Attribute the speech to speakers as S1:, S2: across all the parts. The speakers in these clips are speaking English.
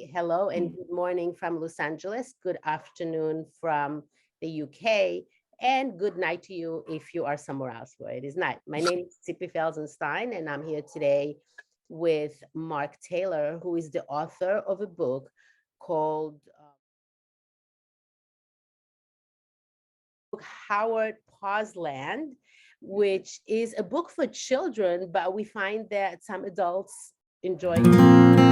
S1: say hello and good morning from Los Angeles, good afternoon from the UK, and good night to you if you are somewhere else where it is night. My name is Tippi Felsenstein, and I'm here today with Mark Taylor, who is the author of a book called Howard Pawsland, which is a book for children, but we find that some adults enjoy it.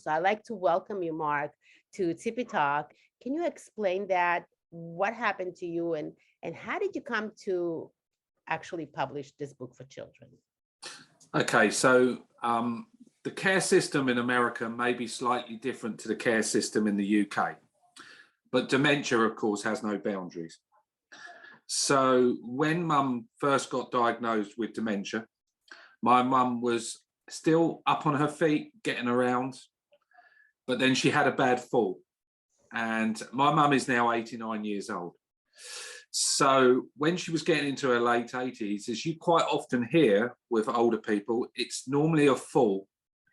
S1: So I'd like to welcome you, Mark, to Tippy Talk. Can you explain that? What happened to you, and how did you come to actually publish this book for children?
S2: Okay, so the care system in America may be slightly different to the care system in the UK, but dementia, of course, has no boundaries. So when Mum first got diagnosed with dementia, my mum was still up on her feet, getting around, but then she had a bad fall. And my mum is now 89 years old. So when she was getting into her late 80s, as you quite often hear with older people, it's normally a fall,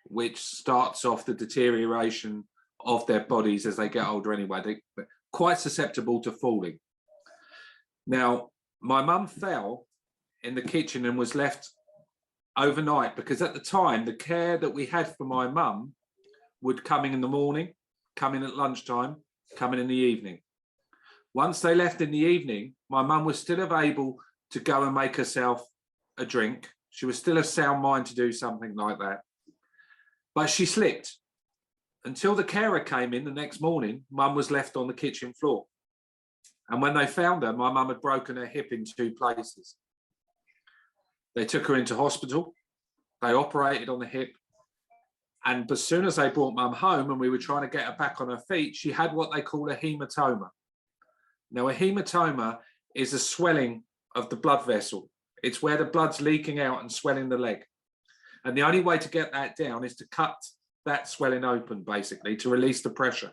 S2: which starts off the deterioration of their bodies as they get older anyway. They're quite susceptible to falling. Now, my mum fell in the kitchen and was left overnight, because at the time, the care that we had for my mum would come in the morning, come in at lunchtime, come in the evening. Once they left in the evening, my mum was still able to go and make herself a drink. She was still of sound mind to do something like that. But she slipped. Until the carer came in the next morning, Mum was left on the kitchen floor. And when they found her, my mum had broken her hip in 2 places. They took her into hospital. They operated on the hip. And as soon as they brought Mum home and we were trying to get her back on her feet, she had what they call a hematoma. Now, a hematoma is a swelling of the blood vessel. It's where the blood's leaking out and swelling the leg. And the only way to get that down is to cut that swelling open, basically, to release the pressure.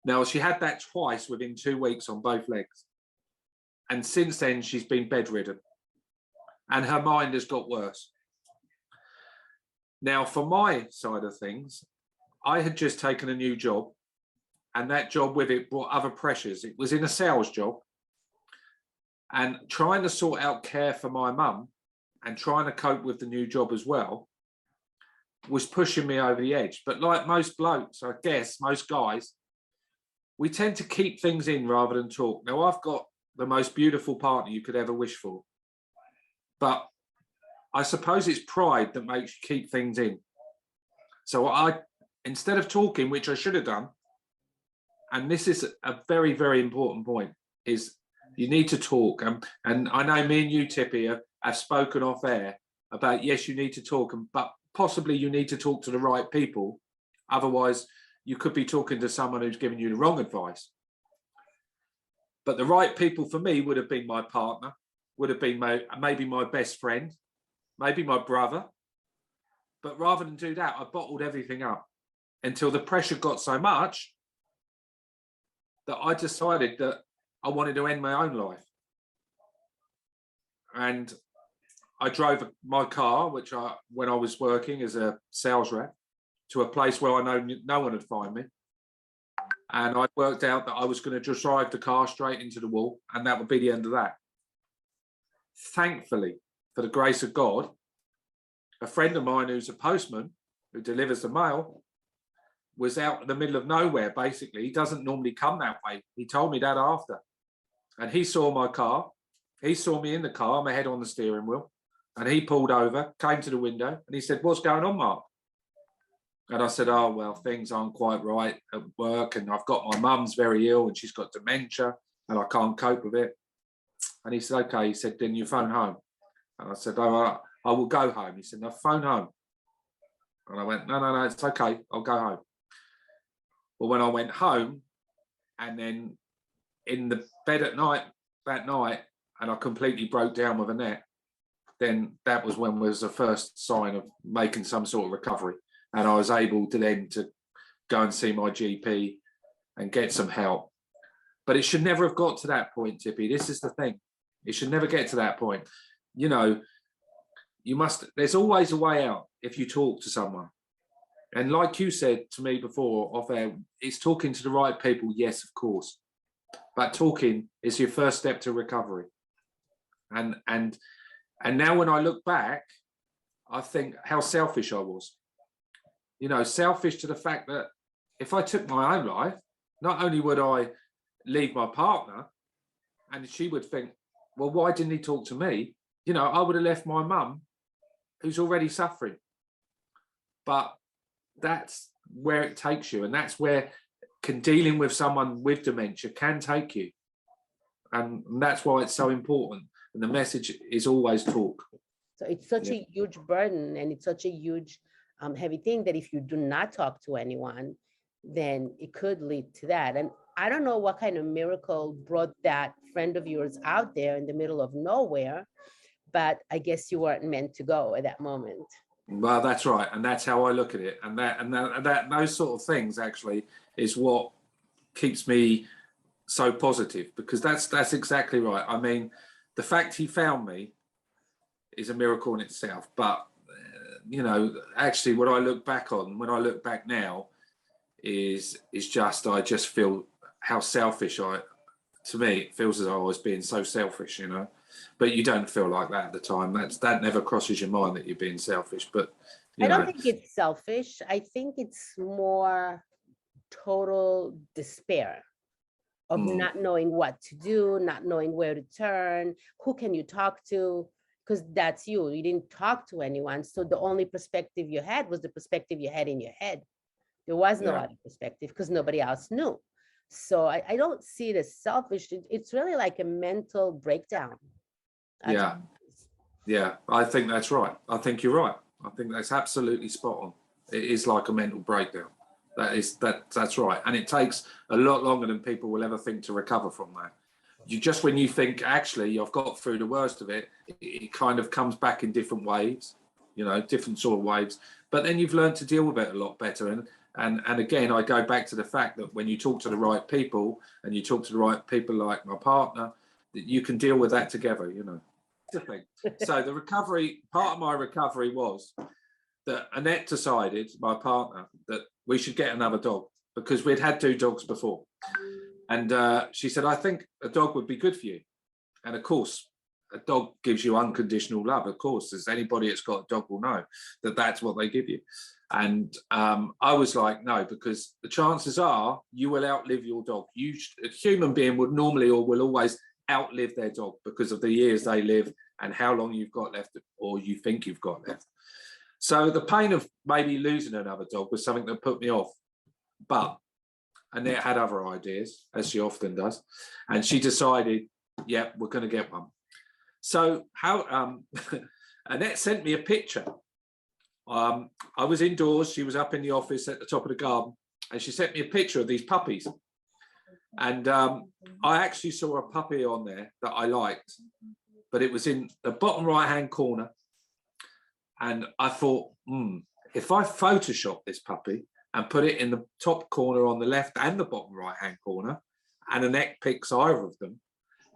S2: Now, she had that twice within 2 weeks on both legs. And since then, she's been bedridden. And her mind has got worse. Now, for my side of things, I had just taken a new job, and that job with it brought other pressures. It was in a sales job, and trying to sort out care for my mum and trying to cope with the new job as well was pushing me over the edge. But like most blokes, I guess, most guys, we tend to keep things in rather than talk. Now, I've got the most beautiful partner you could ever wish for, but I suppose it's pride that makes you keep things in. So instead of talking, which I should have done, and this is a very, very important point, is you need to talk. And I know me and you, Tippy, have spoken off air about, yes, you need to talk, but possibly you need to talk to the right people. Otherwise, you could be talking to someone who's giving you the wrong advice. But the right people for me would have been my partner, would have been maybe my best friend, maybe my brother. But rather than do that, I bottled everything up until the pressure got so much that I decided that I wanted to end my own life. And I drove my car, when I was working as a sales rep, to a place where I know no one would find me. And I worked out that I was going to just drive the car straight into the wall, and that would be the end of that. Thankfully, for the grace of God, a friend of mine who's a postman who delivers the mail was out in the middle of nowhere, basically. He doesn't normally come that way. He told me that after. And he saw my car. He saw me in the car, my head on the steering wheel. And he pulled over, came to the window, and he said, "What's going on, Mark?" And I said, "Oh, well, things aren't quite right at work. And I've got my mum's very ill and she's got dementia and I can't cope with it." And he said, "Okay." He said, "Then you phone home." And I said, "Oh, I will go home." He said, "No, phone home." And I went, no, it's okay. I'll go home. Well, when I went home and then in the bed at night, that night, and I completely broke down with a net, then that was when was the first sign of making some sort of recovery. And I was able to then to go and see my GP and get some help. But it should never have got to that point, Tippy. This is the thing. It should never get to that point. You know, there's always a way out if you talk to someone. And like you said to me before off air, it's talking to the right people. Yes, of course. But talking is your first step to recovery. And now when I look back, I think how selfish I was. You know, selfish to the fact that if I took my own life, not only would I leave my partner, and she would think, well, why didn't he talk to me? You know, I would have left my mum, who's already suffering. But that's where it takes you, and that's where dealing with someone with dementia can take you. And that's why it's so important. And the message is always talk.
S1: So it's such a huge burden, and it's such a huge heavy thing that if you do not talk to anyone, then it could lead to that. And I don't know what kind of miracle brought that friend of yours out there in the middle of nowhere, but I guess you weren't meant to go at that moment.
S2: Well, that's right, and that's how I look at it. And those sort of things actually is what keeps me so positive, because that's exactly right. I mean, the fact he found me is a miracle in itself. But you know, actually, what I look back on, when I look back now, is just I just feel how selfish to me it feels as though I was being so selfish, you know. But you don't feel like that at the time. That never crosses your mind that you're being selfish. But
S1: I don't think it's selfish. I think it's more total despair of not knowing what to do, not knowing where to turn, who can you talk to, because that's you. You didn't talk to anyone. So the only perspective you had was the perspective you had in your head. There was no other perspective because nobody else knew. So I don't see it as selfish. It's really like a mental breakdown.
S2: Yeah, I think that's right. I think you're right. I think that's absolutely spot on. It is like a mental breakdown. That's right. And it takes a lot longer than people will ever think to recover from that. When you think, actually, I've got through the worst of it, it kind of comes back in different waves, you know, different sort of waves. But then you've learned to deal with it a lot better. And again, I go back to the fact that when you talk to the right people, and you talk to the right people like my partner, that you can deal with that together, you know. So the recovery, part of my recovery was that Annette decided, my partner, that we should get another dog, because we'd had 2 dogs before. And she said, I think a dog would be good for you. And of course, a dog gives you unconditional love. Of course, as anybody that's got a dog will know that that's what they give you. And I was like, no, because the chances are you will outlive your dog. A human being would normally or will always outlive their dog because of the years they live and how long you've got left, or you think you've got left. So the pain of maybe losing another dog was something that put me off. But Annette had other ideas, as she often does, and she decided, yeah, we're going to get one. So Annette sent me a picture. I was indoors, she was up in the office at the top of the garden, and she sent me a picture of these puppies. And I actually saw a puppy on there that I liked, but it was in the bottom right-hand corner. And I thought, if I Photoshop this puppy and put it in the top corner on the left and the bottom right-hand corner, and Annette picks either of them,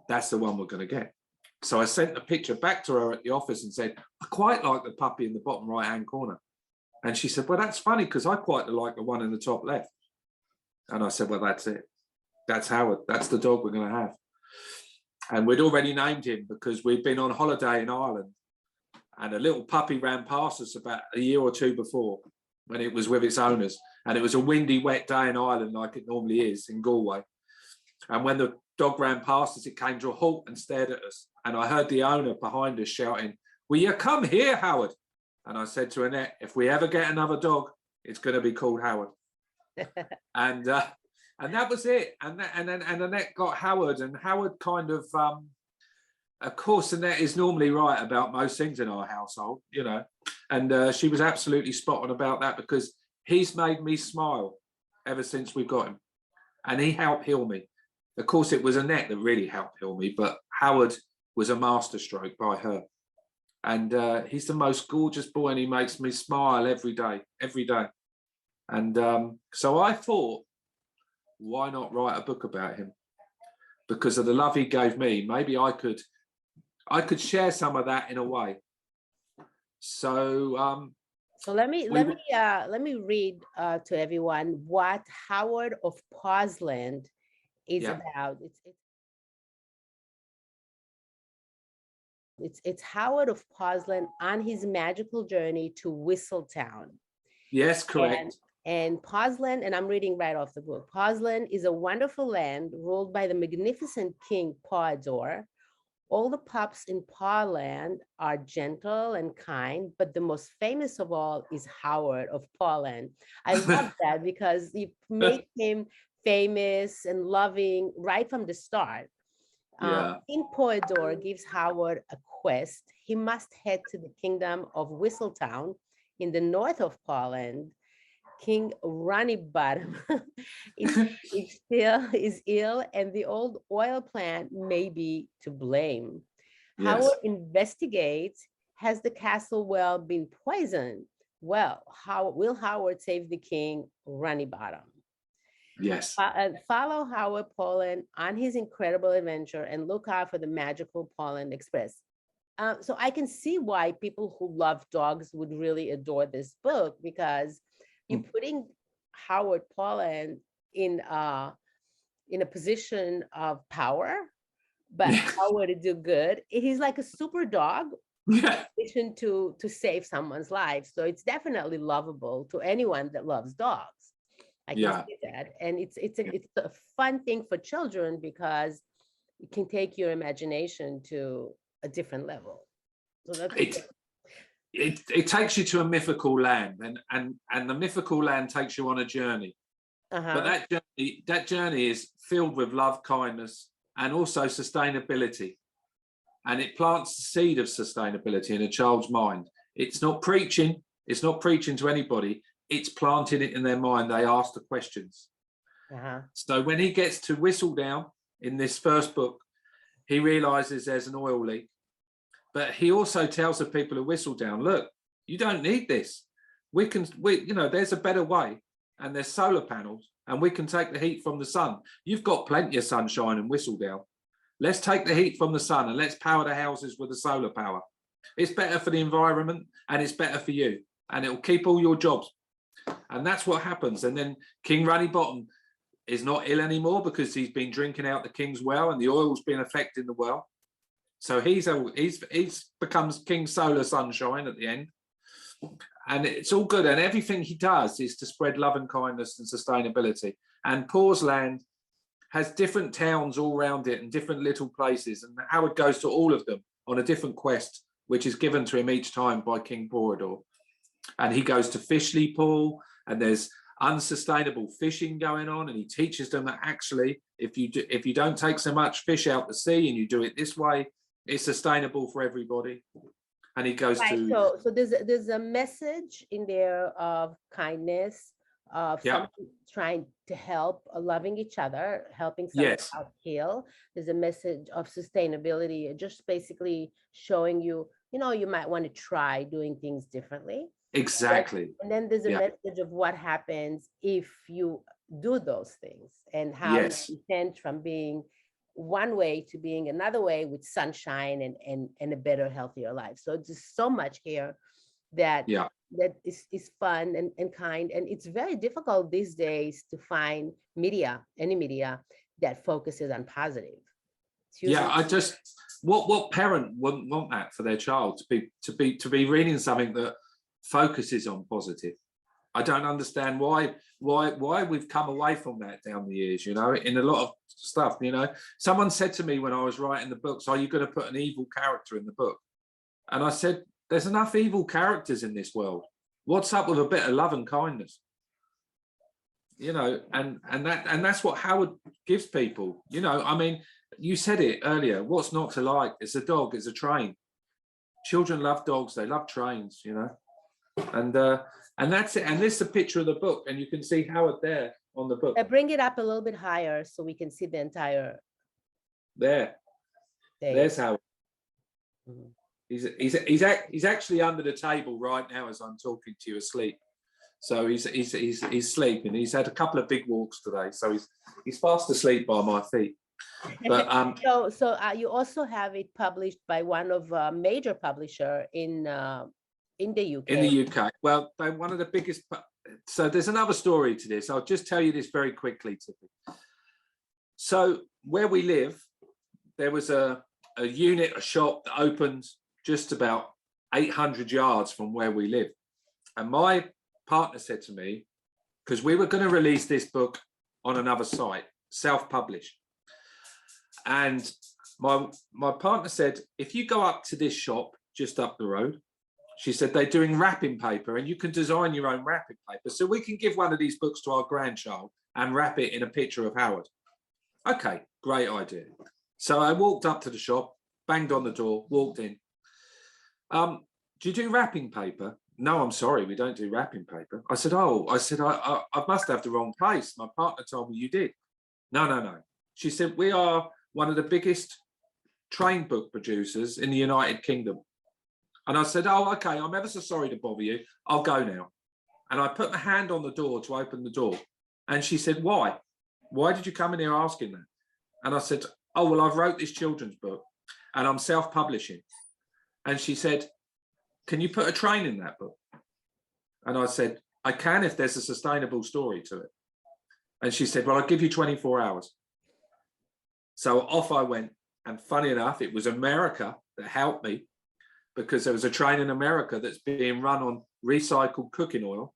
S2: that's the one we're going to get. So I sent a picture back to her at the office and said, I quite like the puppy in the bottom right-hand corner. And she said, well, that's funny, because I quite like the one in the top left. And I said, well, that's it. That's Howard. That's the dog we're going to have. And we'd already named him because we'd been on holiday in Ireland, and a little puppy ran past us about a year or 2 before, when it was with its owners. And it was a windy, wet day in Ireland, like it normally is in Galway. And when the dog ran past us, it came to a halt and stared at us. And I heard the owner behind us shouting, will you come here, Howard? And I said to Annette, if we ever get another dog, it's going to be called Howard. And that was it. And Annette got Howard, and Howard kind of course, Annette is normally right about most things in our household, you know, and she was absolutely spot on about that, because he's made me smile ever since we've got him, and he helped heal me. Of course, it was Annette that really helped heal me, but Howard was a masterstroke by her. And he's the most gorgeous boy, and he makes me smile every day. And so I thought, why not write a book about him? because of the love he gave me. Maybe I could share some of that in a way. So
S1: so let me read to everyone what Howard of Pawsland is about. It's Howard of Pawsland on his magical journey to Whistletown.
S2: Yes, correct.
S1: And Pawsland, and I'm reading right off the book, Pawsland is a wonderful land ruled by the magnificent King Pawdor. All the pups in Pawland are gentle and kind, but the most famous of all is Howard of Pawland. I love that because you make him famous and loving right from the start. King Pawdor gives Howard a quest. He must head to the kingdom of Whistletown in the north of Pawland. King Runnybottom is ill, and the old oil plant may be to blame. Yes. Howard investigates, has the castle well been poisoned? Well, will Howard save the king Runnybottom?
S2: Yes.
S1: Follow Howard Pawland on his incredible adventure and look out for the magical Pawland Express. So I can see why people who love dogs would really adore this book, because you're putting Howard Pawland in a position of power, but Howard to do good. He's like a super dog mission to save someone's life. So it's definitely lovable to anyone that loves dogs. I can see that. And it's a fun thing for children because it can take your imagination to a different level. So that's
S2: it takes you to a mythical land, and the mythical land takes you on a journey. But that journey is filled with love, kindness, and also sustainability. And it plants the seed of sustainability in a child's mind. It's not preaching to anybody. It's planting it in their mind. They ask the questions. So when he gets to Whistledown in this first book, he realizes there's an oil leak. But he also tells the people of Whistledown, look, you don't need this. There's a better way, and there's solar panels, and we can take the heat from the sun. You've got plenty of sunshine in Whistledown. Let's take the heat from the sun and let's power the houses with the solar power. It's better for the environment and it's better for you, and it'll keep all your jobs. And that's what happens. And then King Runnybottom is not ill anymore because he's been drinking out the king's well, and the oil's been affecting the well. So he's becomes King Solar Sunshine at the end, and it's all good. And everything he does is to spread love and kindness and sustainability. And Pawsland has different towns all around it and different little places, and Howard goes to all of them on a different quest, which is given to him each time by King Pawdor. And he goes to Fishley Pool, and there's unsustainable fishing going on, and he teaches them that actually if you don't take so much fish out the sea and you do it this way, it's sustainable for everybody. And he goes
S1: to so there's a message in there of kindness, of trying to help, loving each other, helping someone out heal. There's a message of sustainability, just basically showing you you might want to try doing things differently.
S2: Exactly.
S1: And then there's a message of what happens if you do those things, and how you change from being one way to being another way with sunshine and a better, healthier life. So there's so much here that is fun and kind. And it's very difficult these days to find any media that focuses on positive.
S2: What parent wouldn't want that for their child, to be reading something that focuses on positive? I don't understand why we've come away from that down the years, in a lot of stuff. Someone said to me when I was writing the books, are you going to put an evil character in the book? And I said, there's enough evil characters in this world. What's up with a bit of love and kindness? And that's what Howard gives people. I mean, you said it earlier, what's not to like? It's a dog, it's a train. Children love dogs, they love trains, and that's it. And this is a picture of the book, and you can see Howard there on the book.
S1: Bring it up a little bit higher so we can see the entire.
S2: There's Howard.
S1: Mm-hmm.
S2: He's actually under the table right now as I'm talking to you, asleep. So he's sleeping. He's had a couple of big walks today, so he's fast asleep by my feet. But
S1: So you also have it published by one of a major publisher in the UK.
S2: in the UK, well, they're one of the biggest. So there's another story to this. I'll just tell you this very quickly, Tippy. So where we live, there was a unit, a shop that opened just about 800 yards from where we live. And my partner said to me, because we were going to release this book on another site, self-publish. And my partner said, if you go up to this shop just up the road, she said, they're doing wrapping paper and you can design your own wrapping paper. So we can give one of these books to our grandchild and wrap it in a picture of Howard. Okay, great idea. So I walked up to the shop, banged on the door, walked in. Do you do wrapping paper? No, I'm sorry, we don't do wrapping paper. I said, oh, I must have the wrong place. My partner told me you did. No. She said, we are one of the biggest train book producers in the United Kingdom. And I said, oh, okay, I'm ever so sorry to bother you. I'll go now. And I put my hand on the door to open the door. And she said, why? Why did you come in here asking that? And I said, oh, well, I've wrote this children's book and I'm self-publishing. And she said, can you put a train in that book? And I said, I can if there's a sustainable story to it. And she said, well, I'll give you 24 hours. So off I went. And funny enough, it was America that helped me, because there was a train in America that's being run on recycled cooking oil.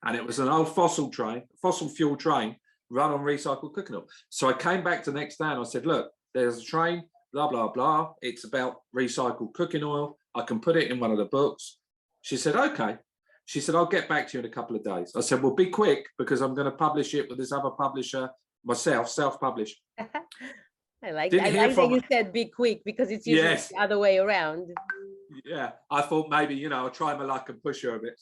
S2: And it was an old fossil fuel train run on recycled cooking oil. So I came back the next day and I said, look, there's a train, blah, blah, blah. It's about recycled cooking oil. I can put it in one of the books. She said, okay. She said, I'll get back to you in a couple of days. I said, well, be quick, because I'm going to publish it with this other publisher myself, self-publish.
S1: I like that you said be quick, because it's usually the other way around.
S2: Yeah, I thought maybe, I'll try my luck and push her a bit.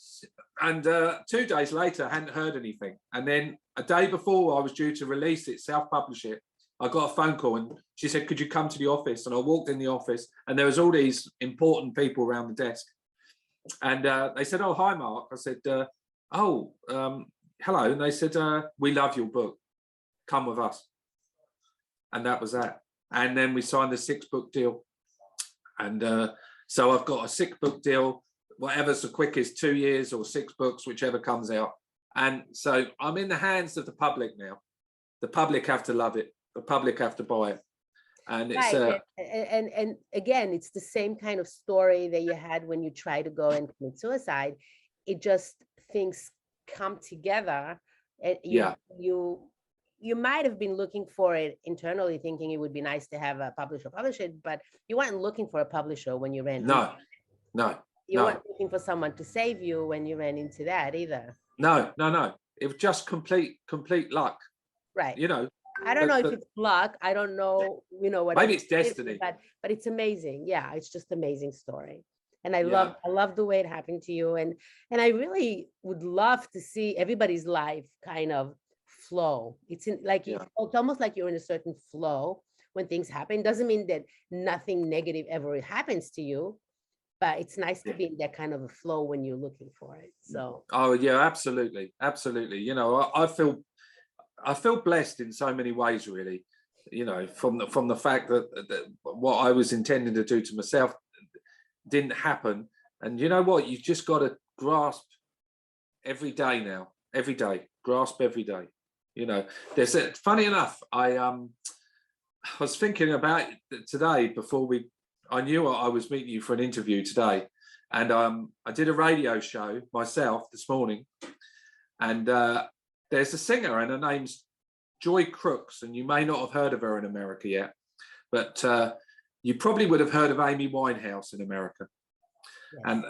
S2: And 2 days later, I hadn't heard anything. And then a day before I was due to release it, self-publish it, I got a phone call and she said, could you come to the office? And I walked in the office and there was all these important people around the desk. And they said, oh, hi, Mark. I said, hello. And they said, we love your book. Come with us. And that was that. And then we signed the 6-book deal. And so I've got a 6-book deal, whatever's the quickest, 2 years or 6 books, whichever comes out. And so I'm in the hands of the public now. The public have to love it. The public have to buy it. And it's
S1: right. And again, it's the same kind of story that you had when you try to go and commit suicide. It just, things come together. And you might have been looking for it internally, thinking it would be nice to have a publisher publish it, but you weren't looking for a publisher when you ran.
S2: No.
S1: You weren't looking for someone to save you when you ran into that either.
S2: No. It was just complete luck.
S1: Right. I don't know if it's luck. I don't know, what.
S2: Maybe it's destiny.
S1: But it's amazing. Yeah, it's just amazing story. And I love the way it happened to you. And I really would love to see everybody's life kind of flow. It's it's almost like you're in a certain flow when things happen. Doesn't mean that nothing negative ever happens to you, but it's nice to be in that kind of a flow when you're looking for it. So.
S2: Oh yeah, absolutely. I feel blessed in so many ways, really, from the fact that what I was intending to do to myself didn't happen. And you know what? You've just got to grasp every day now, grasp every day. Funny enough, I was thinking about it today before I knew I was meeting you for an interview today. And I did a radio show myself this morning. And there's a singer and her name's Joy Crooks, and you may not have heard of her in America yet, but you probably would have heard of Amy Winehouse in America. Yes. And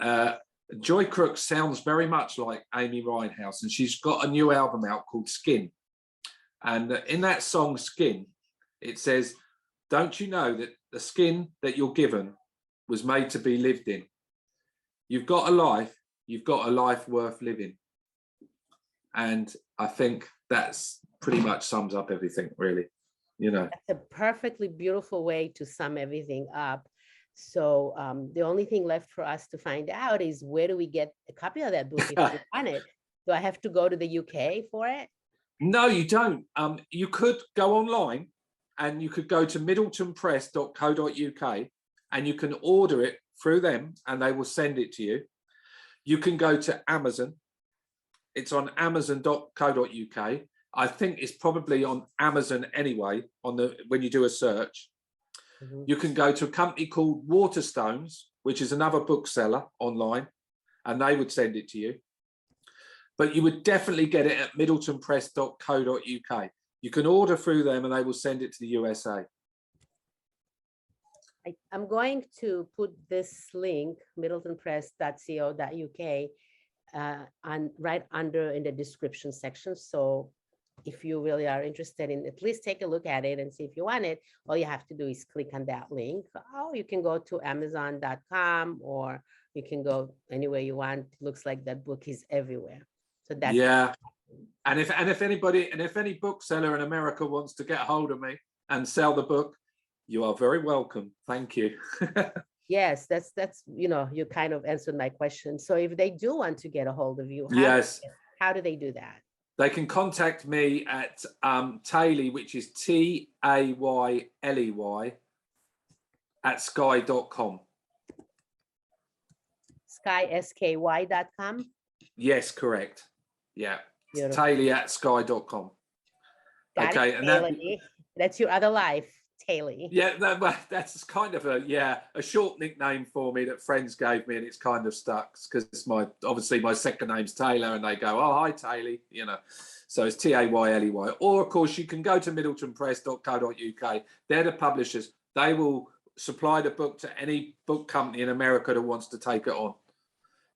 S2: Joy Crooks sounds very much like Amy Winehouse, and she's got a new album out called Skin. And in that song Skin, it says, don't you know that the skin that you're given was made to be lived in? You've got a life worth living. And I think that's pretty much sums up everything, really.
S1: That's a perfectly beautiful way to sum everything up. So the only thing left for us to find out is, where do we get a copy of that book if you want it? Do I have to go to the UK for it?
S2: No, you don't. You could go online and you could go to middletonpress.co.uk and you can order it through them and they will send it to you. You can go to Amazon. It's on amazon.co.uk. I think it's probably on Amazon anyway, when you do a search. You can go to a company called Waterstones, which is another bookseller online, and they would send it to you. But you would definitely get it at middletonpress.co.uk. You can order through them and they will send it to the USA.
S1: I'm going to put this link, middletonpress.co.uk, right under in the description section. So if you really are interested in it, please take a look at it and see if you want it. All you have to do is click on that link. Oh, you can go to amazon.com or you can go anywhere you want. It looks like that book is everywhere. So that's
S2: and if any bookseller in America wants to get a hold of me and sell the book, you are very welcome. Thank you.
S1: Yes, that's you kind of answered my question. So if they do want to get a hold of you, how do they do that?
S2: They can contact me at Tayley, which is TAYLEY at sky.com.
S1: SKY.com?
S2: Yes, correct. Yeah. Tayley at sky.com.
S1: Okay, and that's your other life, Tayley.
S2: Yeah, that's kind of a short nickname for me that friends gave me, and it's kind of stuck because obviously my second name's Taylor, and they go, "Oh, hi, Tayley," So it's TAYLEY. Or of course, you can go to middletonpress.co.uk. They're the publishers. They will supply the book to any book company in America that wants to take it on.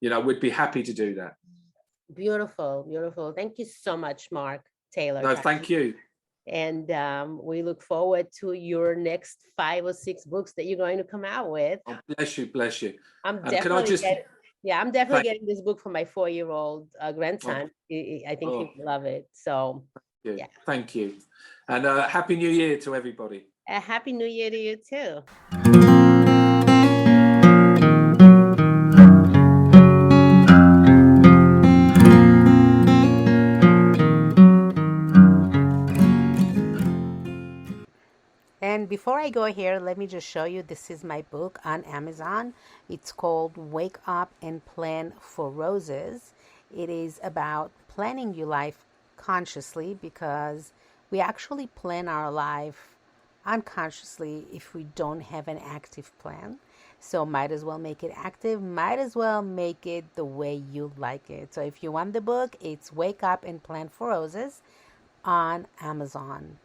S2: We'd be happy to do that.
S1: Beautiful, beautiful. Thank you so much, Mark Taylor.
S2: No, thank you.
S1: And we look forward to your next 5 or 6 books that you're going to come out with.
S2: Oh, bless you, bless you.
S1: I'm definitely getting this book for my 4-year-old grandson. I think he will love it. So,
S2: Thank you. And Happy New Year to everybody.
S1: A Happy New Year to you too. And before I go here, let me just show you, this is my book on Amazon. It's called Wake Up and Plan for Roses. It is about planning your life consciously, because we actually plan our life unconsciously if we don't have an active plan. So might as well make it active, might as well make it the way you like it. So if you want the book, it's Wake Up and Plan for Roses on Amazon.